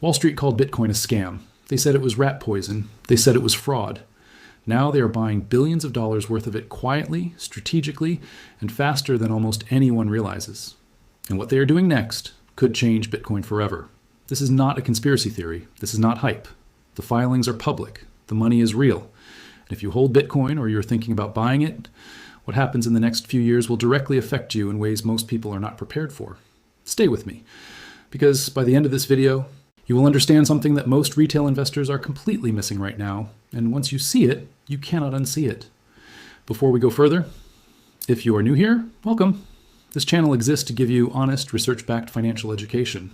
Wall Street called Bitcoin a scam. They said it was rat poison. They said it was fraud. Now they are buying billions of dollars worth of it quietly, strategically, and faster than almost anyone realizes. And what they are doing next could change Bitcoin forever. This is not a conspiracy theory. This is not hype. The filings are public. The money is real. And if you hold Bitcoin or you're thinking about buying it, what happens in the next few years will directly affect you in ways most people are not prepared for. Stay with me, because by the end of this video, you will understand something that most retail investors are completely missing right now, and once you see it, you cannot unsee it. Before we go further, if you are new here, welcome. This channel exists to give you honest, research-backed financial education.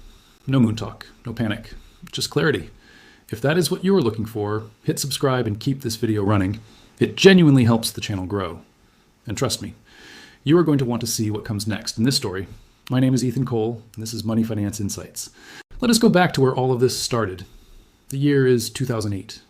No moon talk, no panic, just clarity. If that is what you are looking for, hit subscribe and keep this video running. It genuinely helps the channel grow. And trust me, you are going to want to see what comes next in this story. My name is Ethan Cole, and this is Money Finance Insights. Let us go back to where all of this started. The year is 2008.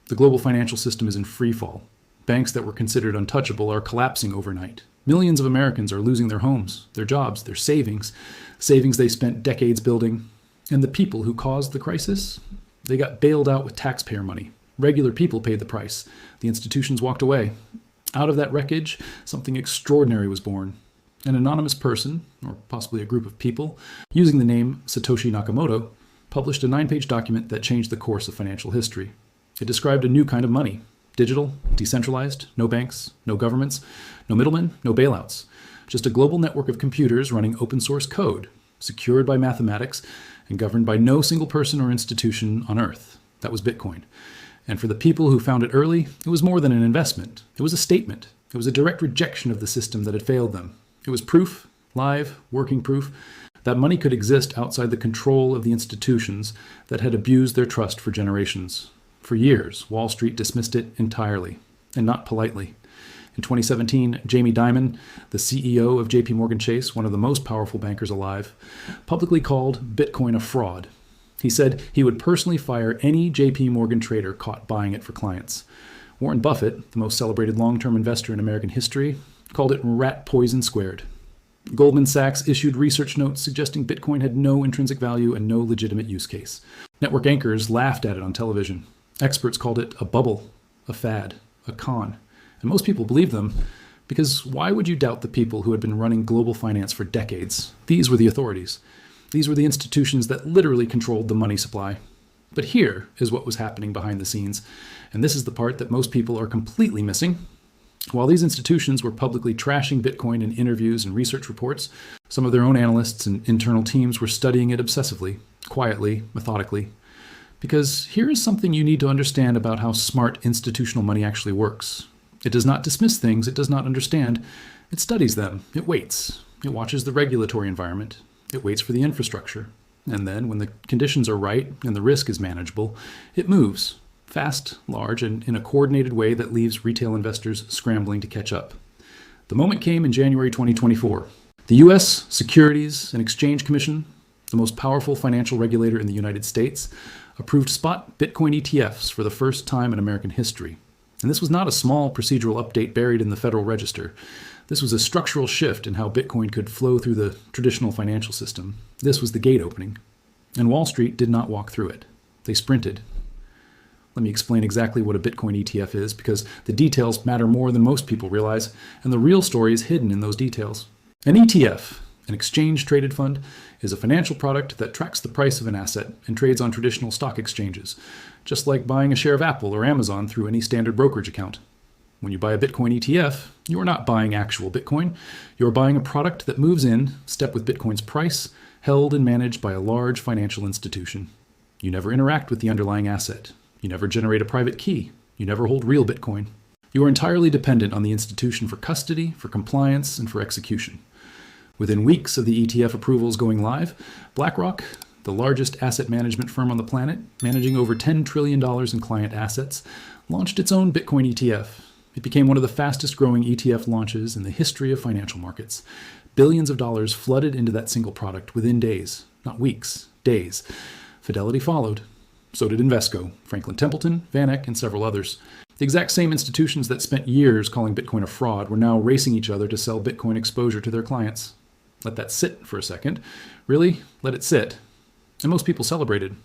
The global financial system is in free fall. Banks that were considered untouchable are collapsing overnight. Millions of Americans are losing their homes, their jobs, their savings they spent decades building. And the people who caused the crisis, they got bailed out with taxpayer money. Regular people paid the price. The institutions walked away. Out of that wreckage, something extraordinary was born. An anonymous person, or possibly a group of people, using the name Satoshi Nakamoto, published a 9-page document that changed the course of financial history. It described a new kind of money: digital, decentralized, no banks, no governments, no middlemen, no bailouts. Just a global network of computers running open source code, secured by mathematics, and governed by no single person or institution on Earth. That was Bitcoin. And for the people who found it early, it was more than an investment. It was a statement. It was a direct rejection of the system that had failed them. It was proof, live, working proof, that money could exist outside the control of the institutions that had abused their trust for generations. For years, Wall Street dismissed it entirely, and not politely. In 2017, Jamie Dimon, the CEO of JP Morgan Chase, one of the most powerful bankers alive, publicly called Bitcoin a fraud. He said he would personally fire any JP Morgan trader caught buying it for clients. Warren Buffett, the most celebrated long-term investor in American history, called it rat poison squared. Goldman Sachs issued research notes suggesting Bitcoin had no intrinsic value and no legitimate use case. Network anchors laughed at it on television. Experts called it a bubble, a fad, a con. And most people believed them, because why would you doubt the people who had been running global finance for decades? These were the authorities. These were the institutions that literally controlled the money supply. But here is what was happening behind the scenes, and this is the part that most people are completely missing. While these institutions were publicly trashing Bitcoin in interviews and research reports, some of their own analysts and internal teams were studying it obsessively, quietly, methodically. Because here is something you need to understand about how smart institutional money actually works. It does not dismiss things it does not understand. It studies them. It waits. It watches the regulatory environment. It waits for the infrastructure. And then, when the conditions are right and the risk is manageable, it moves. Fast, large, and in a coordinated way that leaves retail investors scrambling to catch up. The moment came in January 2024. The U.S. Securities and Exchange Commission, the most powerful financial regulator in the United States, approved spot Bitcoin ETFs for the first time in American history. And this was not a small procedural update buried in the Federal Register. This was a structural shift in how Bitcoin could flow through the traditional financial system. This was the gate opening. And Wall Street did not walk through it. They sprinted. Let me explain exactly what a Bitcoin ETF is, because the details matter more than most people realize, and the real story is hidden in those details. An ETF, an exchange-traded fund, is a financial product that tracks the price of an asset and trades on traditional stock exchanges, just like buying a share of Apple or Amazon through any standard brokerage account. When you buy a Bitcoin ETF, you are not buying actual Bitcoin. You are buying a product that moves in step with Bitcoin's price, held and managed by a large financial institution. You never interact with the underlying asset. You never generate a private key. You never hold real Bitcoin. You are entirely dependent on the institution for custody, for compliance, and for execution. Within weeks of the ETF approvals going live, BlackRock, the largest asset management firm on the planet, managing over $10 trillion in client assets, launched its own Bitcoin ETF. It became one of the fastest growing ETF launches in the history of financial markets. Billions of dollars flooded into that single product within days, not weeks, days. Fidelity followed. So did Invesco, Franklin Templeton, VanEck, and several others. The exact same institutions that spent years calling Bitcoin a fraud were now racing each other to sell Bitcoin exposure to their clients. Let that sit for a second. Really, let it sit. And most people celebrated.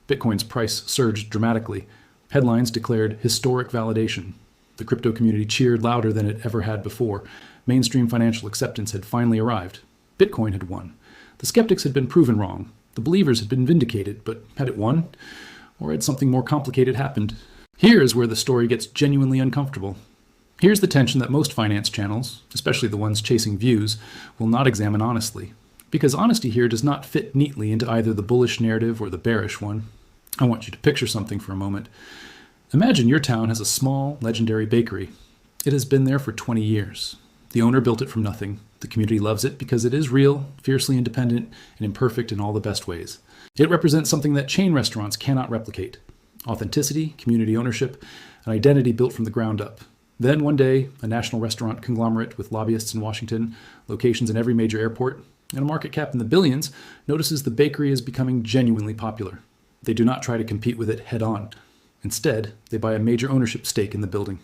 Bitcoin's price surged dramatically. Headlines declared historic validation. The crypto community cheered louder than it ever had before. Mainstream financial acceptance had finally arrived. Bitcoin had won. The skeptics had been proven wrong. The believers had been vindicated, but had it won? Or had something more complicated happened? Here's where the story gets genuinely uncomfortable. Here's the tension that most finance channels, especially the ones chasing views, will not examine honestly. Because honesty here does not fit neatly into either the bullish narrative or the bearish one. I want you to picture something for a moment. Imagine your town has a small, legendary bakery. It has been there for 20 years. The owner built it from nothing. The community loves it because it is real, fiercely independent, and imperfect in all the best ways. It represents something that chain restaurants cannot replicate: authenticity, community ownership, an identity built from the ground up. Then one day, a national restaurant conglomerate with lobbyists in Washington, locations in every major airport, and a market cap in the billions notices the bakery is becoming genuinely popular. They do not try to compete with it head on. Instead, they buy a major ownership stake in the building.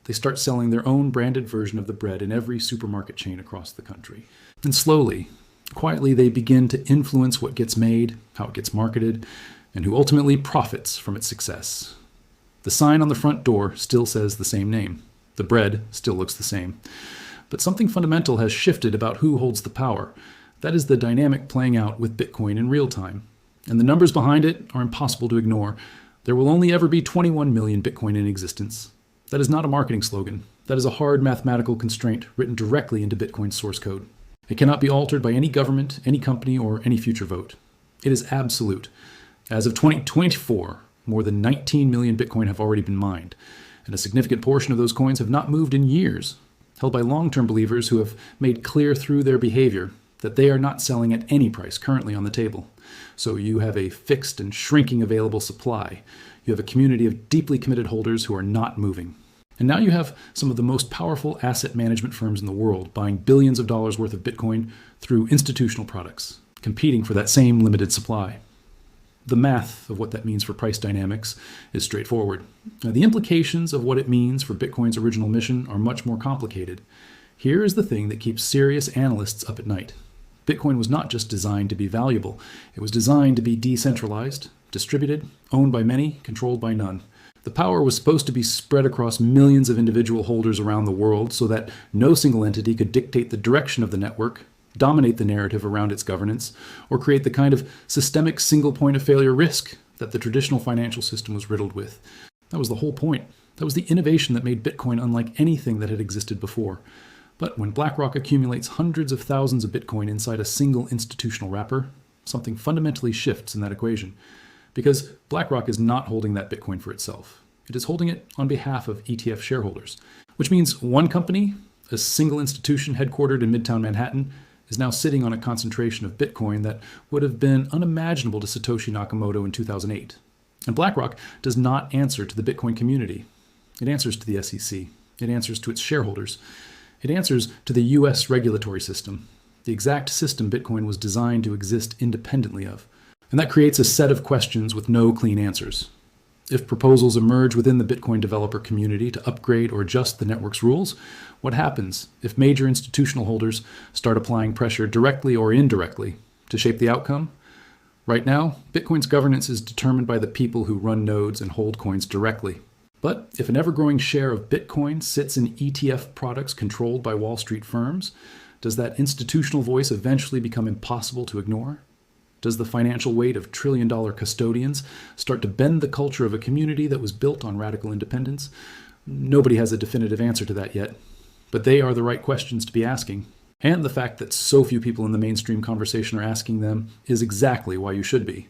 They start selling their own branded version of the bread in every supermarket chain across the country. And slowly, quietly, they begin to influence what gets made, how it gets marketed, and who ultimately profits from its success. The sign on the front door still says the same name. The bread still looks the same. But something fundamental has shifted about who holds the power. That is the dynamic playing out with Bitcoin in real time. And the numbers behind it are impossible to ignore. There will only ever be 21 million Bitcoin in existence. That is not a marketing slogan. That is a hard mathematical constraint written directly into Bitcoin's source code. It cannot be altered by any government, any company, or any future vote. It is absolute. As of 2024, more than 19 million Bitcoin have already been mined, and a significant portion of those coins have not moved in years, held by long-term believers who have made clear through their behavior that they are not selling at any price currently on the table. So you have a fixed and shrinking available supply. You have a community of deeply committed holders who are not moving. And now you have some of the most powerful asset management firms in the world buying billions of dollars worth of Bitcoin through institutional products, competing for that same limited supply. The math of what that means for price dynamics is straightforward. Now, the implications of what it means for Bitcoin's original mission are much more complicated. Here is the thing that keeps serious analysts up at night. Bitcoin was not just designed to be valuable. It was designed to be decentralized, distributed, owned by many, controlled by none. The power was supposed to be spread across millions of individual holders around the world so that no single entity could dictate the direction of the network, dominate the narrative around its governance, or create the kind of systemic single point of failure risk that the traditional financial system was riddled with. That was the whole point. That was the innovation that made Bitcoin unlike anything that had existed before. But when BlackRock accumulates hundreds of thousands of Bitcoin inside a single institutional wrapper, something fundamentally shifts in that equation. Because BlackRock is not holding that Bitcoin for itself. It is holding it on behalf of ETF shareholders, which means one company, a single institution headquartered in Midtown Manhattan, is now sitting on a concentration of Bitcoin that would have been unimaginable to Satoshi Nakamoto in 2008. And BlackRock does not answer to the Bitcoin community. It answers to the SEC. It answers to its shareholders. It answers to the US regulatory system, the exact system Bitcoin was designed to exist independently of. And that creates a set of questions with no clean answers. If proposals emerge within the Bitcoin developer community to upgrade or adjust the network's rules, what happens if major institutional holders start applying pressure directly or indirectly to shape the outcome? Right now, Bitcoin's governance is determined by the people who run nodes and hold coins directly. But if an ever-growing share of Bitcoin sits in ETF products controlled by Wall Street firms, does that institutional voice eventually become impossible to ignore? Does the financial weight of trillion-dollar custodians start to bend the culture of a community that was built on radical independence? Nobody has a definitive answer to that yet, but they are the right questions to be asking. And the fact that so few people in the mainstream conversation are asking them is exactly why you should be.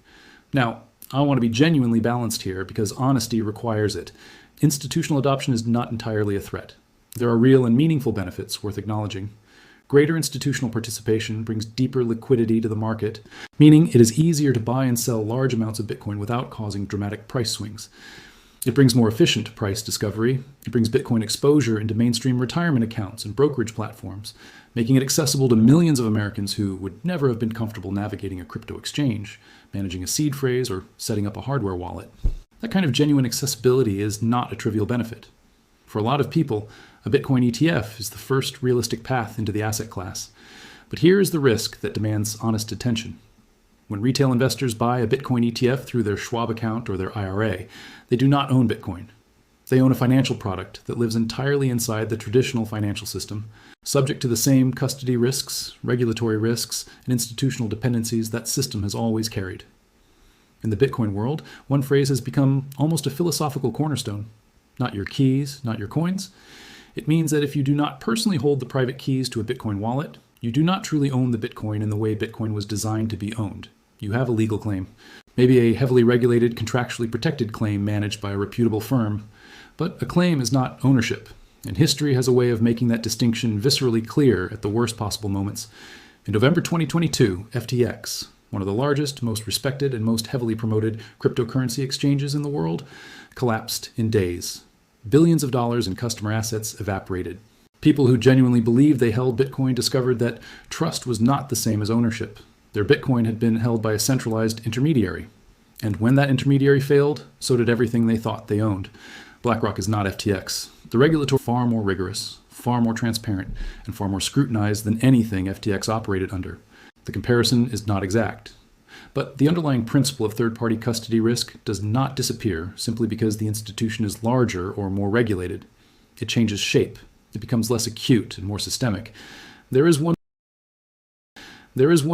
Now, I want to be genuinely balanced here because honesty requires it. Institutional adoption is not entirely a threat. There are real and meaningful benefits worth acknowledging. Greater institutional participation brings deeper liquidity to the market, meaning it is easier to buy and sell large amounts of Bitcoin without causing dramatic price swings. It brings more efficient price discovery. It brings Bitcoin exposure into mainstream retirement accounts and brokerage platforms, making it accessible to millions of Americans who would never have been comfortable navigating a crypto exchange, managing a seed phrase, or setting up a hardware wallet. That kind of genuine accessibility is not a trivial benefit. For a lot of people, a Bitcoin ETF is the first realistic path into the asset class. But here is the risk that demands honest attention. When retail investors buy a Bitcoin ETF through their Schwab account or their IRA, they do not own Bitcoin. They own a financial product that lives entirely inside the traditional financial system, subject to the same custody risks, regulatory risks, and institutional dependencies that system has always carried. In the Bitcoin world, one phrase has become almost a philosophical cornerstone. Not your keys, not your coins. It means that if you do not personally hold the private keys to a Bitcoin wallet, you do not truly own the Bitcoin in the way Bitcoin was designed to be owned. You have a legal claim, maybe a heavily regulated, contractually protected claim managed by a reputable firm, but a claim is not ownership, and history has a way of making that distinction viscerally clear at the worst possible moments. In November 2022, FTX, one of the largest, most respected, and most heavily promoted cryptocurrency exchanges in the world, collapsed in days. Billions of dollars in customer assets evaporated. People who genuinely believed they held Bitcoin discovered that trust was not the same as ownership. Their Bitcoin had been held by a centralized intermediary. And when that intermediary failed, so did everything they thought they owned. BlackRock is not FTX. The regulatory is far more rigorous, far more transparent, and far more scrutinized than anything FTX operated under. The comparison is not exact. But the underlying principle of third-party custody risk does not disappear simply because the institution is larger or more regulated. It changes shape. It becomes less acute and more systemic. There is one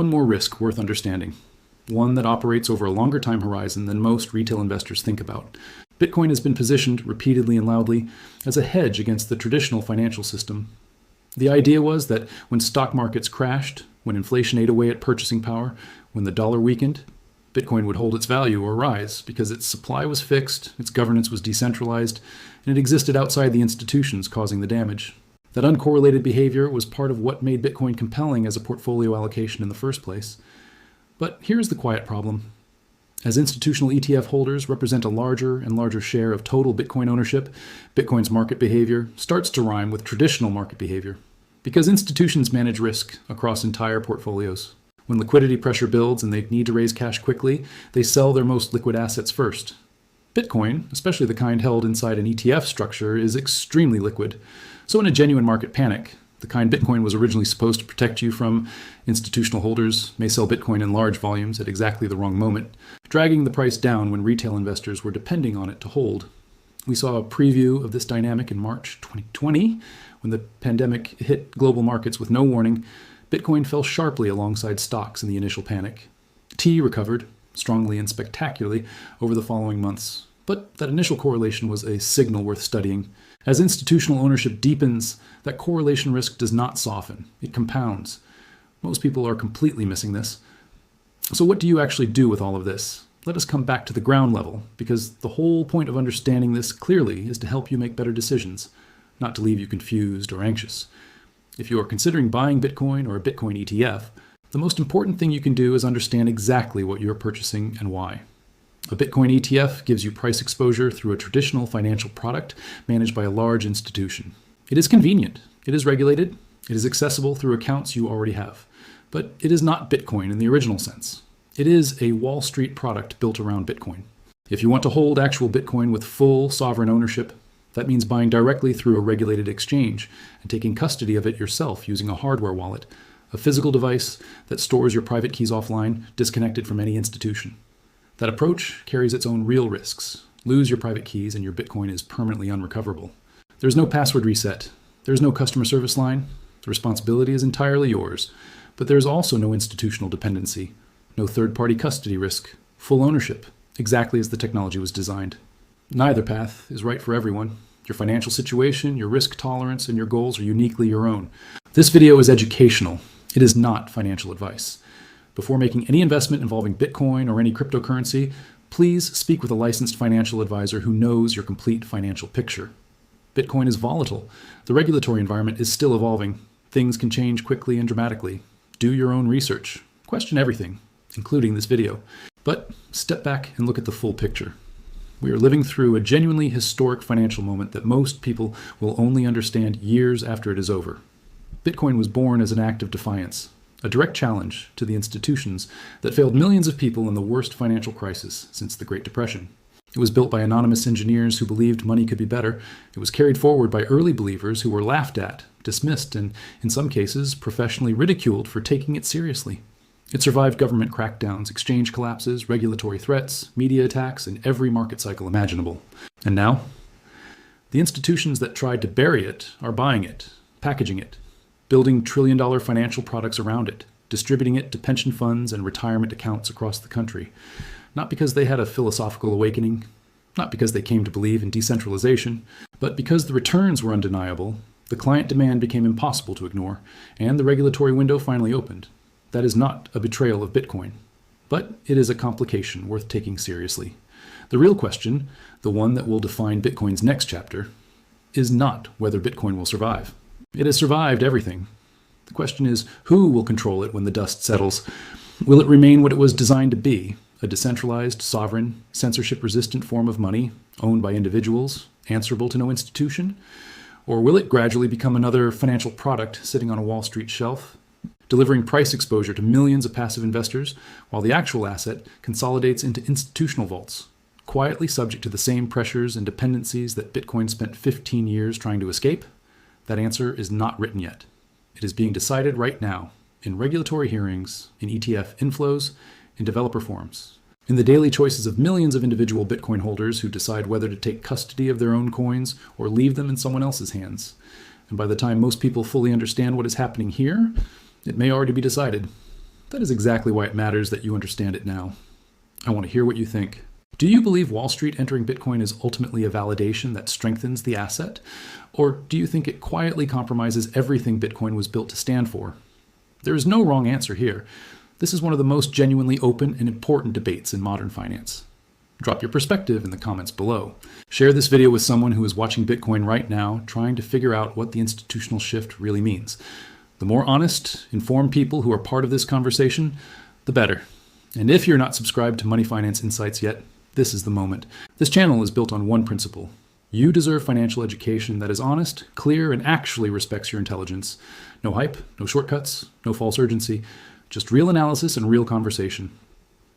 more risk worth understanding, one that operates over a longer time horizon than most retail investors think about. Bitcoin has been positioned repeatedly and loudly as a hedge against the traditional financial system. The idea was that when stock markets crashed, when inflation ate away at purchasing power, when the dollar weakened, Bitcoin would hold its value or rise because its supply was fixed, its governance was decentralized, and it existed outside the institutions causing the damage. That uncorrelated behavior was part of what made Bitcoin compelling as a portfolio allocation in the first place. But here's the quiet problem. As institutional ETF holders represent a larger and larger share of total Bitcoin ownership, Bitcoin's market behavior starts to rhyme with traditional market behavior. Because institutions manage risk across entire portfolios. When liquidity pressure builds and they need to raise cash quickly, they sell their most liquid assets first. Bitcoin, especially the kind held inside an ETF structure, is extremely liquid. So in a genuine market panic, the kind Bitcoin was originally supposed to protect you from, institutional holders may sell Bitcoin in large volumes at exactly the wrong moment, dragging the price down when retail investors were depending on it to hold. We saw a preview of this dynamic in March 2020, when the pandemic hit global markets with no warning. Bitcoin fell sharply alongside stocks in the initial panic. T recovered, strongly and spectacularly, over the following months. But that initial correlation was a signal worth studying. As institutional ownership deepens, that correlation risk does not soften. It compounds. Most people are completely missing this. So what do you actually do with all of this? Let us come back to the ground level, because the whole point of understanding this clearly is to help you make better decisions, not to leave you confused or anxious. If you are considering buying Bitcoin or a Bitcoin ETF, the most important thing you can do is understand exactly what you're purchasing and why. A Bitcoin ETF gives you price exposure through a traditional financial product managed by a large institution. It is convenient, it is regulated, it is accessible through accounts you already have. But it is not Bitcoin in the original sense. It is a Wall Street product built around Bitcoin. If you want to hold actual Bitcoin with full sovereign ownership, that means buying directly through a regulated exchange and taking custody of it yourself using a hardware wallet, a physical device that stores your private keys offline, disconnected from any institution. That approach carries its own real risks. Lose your private keys and your Bitcoin is permanently unrecoverable. There's no password reset. There's no customer service line. The responsibility is entirely yours. But there's also no institutional dependency, no third-party custody risk, full ownership, exactly as the technology was designed. Neither path is right for everyone. Your financial situation, your risk tolerance, and your goals are uniquely your own. This video is educational. It is not financial advice. Before making any investment involving Bitcoin or any cryptocurrency, please speak with a licensed financial advisor who knows your complete financial picture. Bitcoin is volatile. The regulatory environment is still evolving. Things can change quickly and dramatically. Do your own research. Question everything, including this video. But step back and look at the full picture. We are living through a genuinely historic financial moment that most people will only understand years after it is over. Bitcoin was born as an act of defiance, a direct challenge to the institutions that failed millions of people in the worst financial crisis since the Great Depression. It was built by anonymous engineers who believed money could be better. It was carried forward by early believers who were laughed at, dismissed, and in some cases professionally ridiculed for taking it seriously. It survived government crackdowns, exchange collapses, regulatory threats, media attacks, and every market cycle imaginable. And now, the institutions that tried to bury it are buying it, packaging it, building trillion-dollar financial products around it, distributing it to pension funds and retirement accounts across the country. Not because they had a philosophical awakening, not because they came to believe in decentralization, but because the returns were undeniable, the client demand became impossible to ignore, and the regulatory window finally opened. That is not a betrayal of Bitcoin, but it is a complication worth taking seriously. The real question, the one that will define Bitcoin's next chapter, is not whether Bitcoin will survive. It has survived everything. The question is, who will control it when the dust settles? Will it remain what it was designed to be, a decentralized, sovereign, censorship-resistant form of money, owned by individuals, answerable to no institution? Or will it gradually become another financial product sitting on a Wall Street shelf, delivering price exposure to millions of passive investors, while the actual asset consolidates into institutional vaults, quietly subject to the same pressures and dependencies that Bitcoin spent 15 years trying to escape? That answer is not written yet. It is being decided right now, in regulatory hearings, in ETF inflows, in developer forums, in the daily choices of millions of individual Bitcoin holders who decide whether to take custody of their own coins or leave them in someone else's hands. And by the time most people fully understand what is happening here, it may already be decided. That is exactly why it matters that you understand it now. I want to hear what you think. Do you believe Wall Street entering Bitcoin is ultimately a validation that strengthens the asset? Or do you think it quietly compromises everything Bitcoin was built to stand for? There is no wrong answer here. This is one of the most genuinely open and important debates in modern finance. Drop your perspective in the comments below. Share this video with someone who is watching Bitcoin right now, trying to figure out what the institutional shift really means. The more honest, informed people who are part of this conversation, the better. And if you're not subscribed to Money Finance Insights yet, this is the moment. This channel is built on one principle. You deserve financial education that is honest, clear, and actually respects your intelligence. No hype, no shortcuts, no false urgency, just real analysis and real conversation.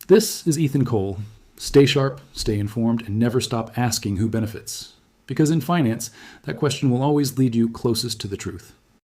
This is Ethan Cole. Stay sharp, stay informed, and never stop asking who benefits. Because in finance, that question will always lead you closest to the truth.